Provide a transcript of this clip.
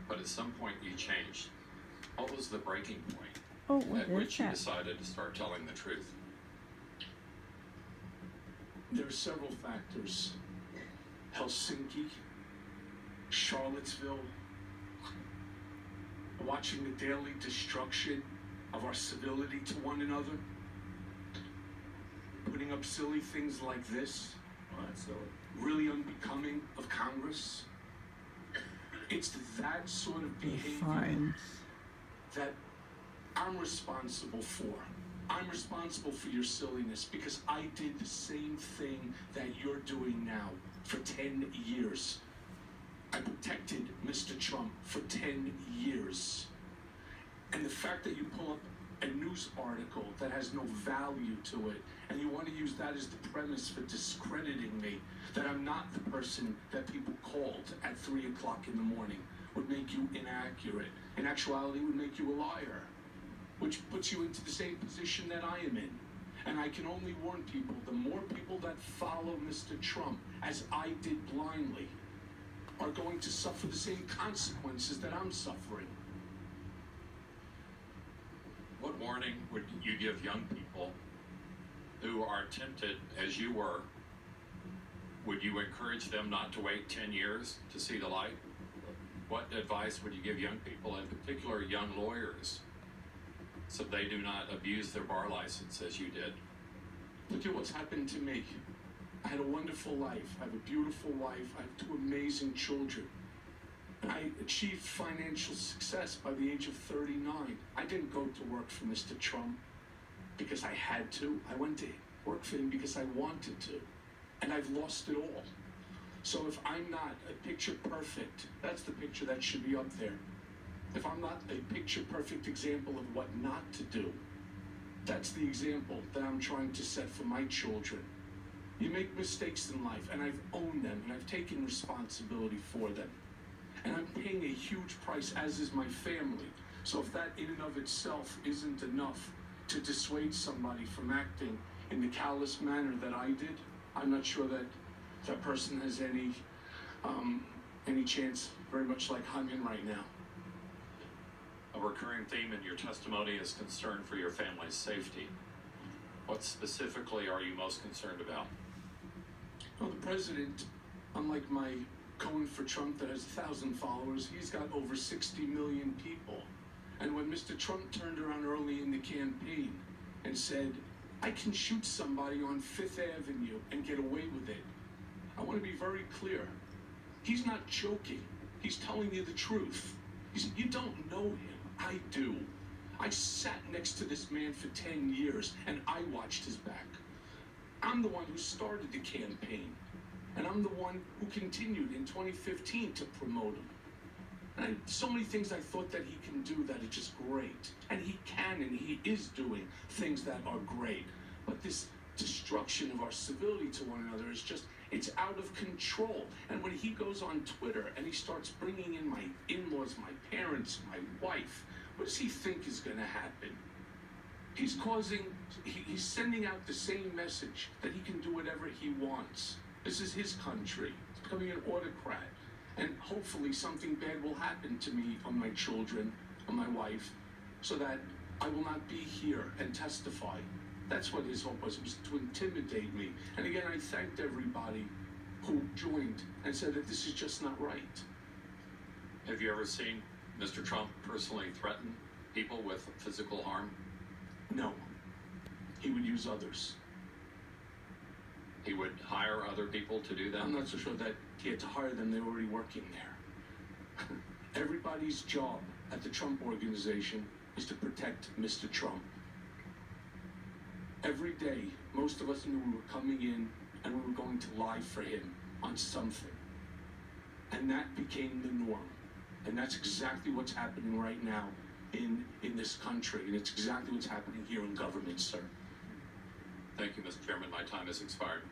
But at some point you changed. What was the breaking point at which you decided to start telling the truth? There are several factors. Helsinki, Charlottesville, watching the daily destruction of our civility to one another, putting up silly things like this, really unbecoming of Congress. It's that sort of behavior that I'm responsible for. I'm responsible for your silliness because I did the same thing that you're doing now for 10 years. I protected Mr. Trump for 10 years. And the fact that you pull up a news article that has no value to it, and you want to use that as the premise for discrediting me, that I'm not the person that people called at 3 o'clock in the morning, would make you inaccurate. In actuality, would make you a liar, which puts you into the same position that I am in. And I can only warn people, the more people that follow Mr. Trump, as I did blindly, are going to suffer the same consequences that I'm suffering. What warning would you give young people who are tempted, as you were? Would you encourage them not to wait 10 years to see the light? What advice would you give young people, in particular young lawyers, so they do not abuse their bar license as you did? Look at what's happened to me. I had a wonderful life. I have a beautiful wife. I have 2 amazing children. I achieved financial success by the age of 39. I didn't go to work for Mr. Trump because I had to. I went to work for him because I wanted to. And I've lost it all. So if I'm not a picture perfect, that's the picture that should be up there. If I'm not a picture perfect example of what not to do, that's the example that I'm trying to set for my children. You make mistakes in life, and I've owned them, and I've taken responsibility for them. And I'm paying a huge price, as is my family. So if that in and of itself isn't enough to dissuade somebody from acting in the callous manner that I did, I'm not sure that that person has any chance, very much like I'm in right now. A recurring theme in your testimony is concern for your family's safety. What specifically are you most concerned about? Well, the president, unlike my Cohen for Trump that has 1,000 followers, he's got over 60 million people. And when Mr. Trump turned around early in the campaign and said, I can shoot somebody on 5th Avenue and get away with it, I want to be very clear. He's not joking. He's telling you the truth. You don't know him. I do. I sat next to this man for 10 years, and I watched his back. I'm the one who started the campaign, and I'm the one who continued in 2015 to promote him. And so many things I thought that he can do that are just great. And he can, and he is doing things that are great. But this destruction of our civility to one another is just, it's out of control. And when he goes on Twitter and he starts bringing in my in-laws, my parents, my wife, what does he think is going to happen? He's sending out the same message that he can do whatever he wants. This is his country. He's becoming an autocrat. And hopefully something bad will happen to me, or my children, or my wife, so that I will not be here and testify. That's what his hope was. It was to intimidate me. And again, I thanked everybody who joined and said that this is just not right. Have you ever seen Mr. Trump personally threaten people with physical harm? No. He would use others. He would hire other people to do that? I'm not so sure that he had to hire them. They were already working there. Everybody's job at the Trump Organization is to protect Mr. Trump. Every day, most of us knew we were coming in and we were going to lie for him on something. And that became the norm. And that's exactly what's happening right now in this country. And it's exactly what's happening here in government, sir. Thank you, Mr. Chairman. My time has expired.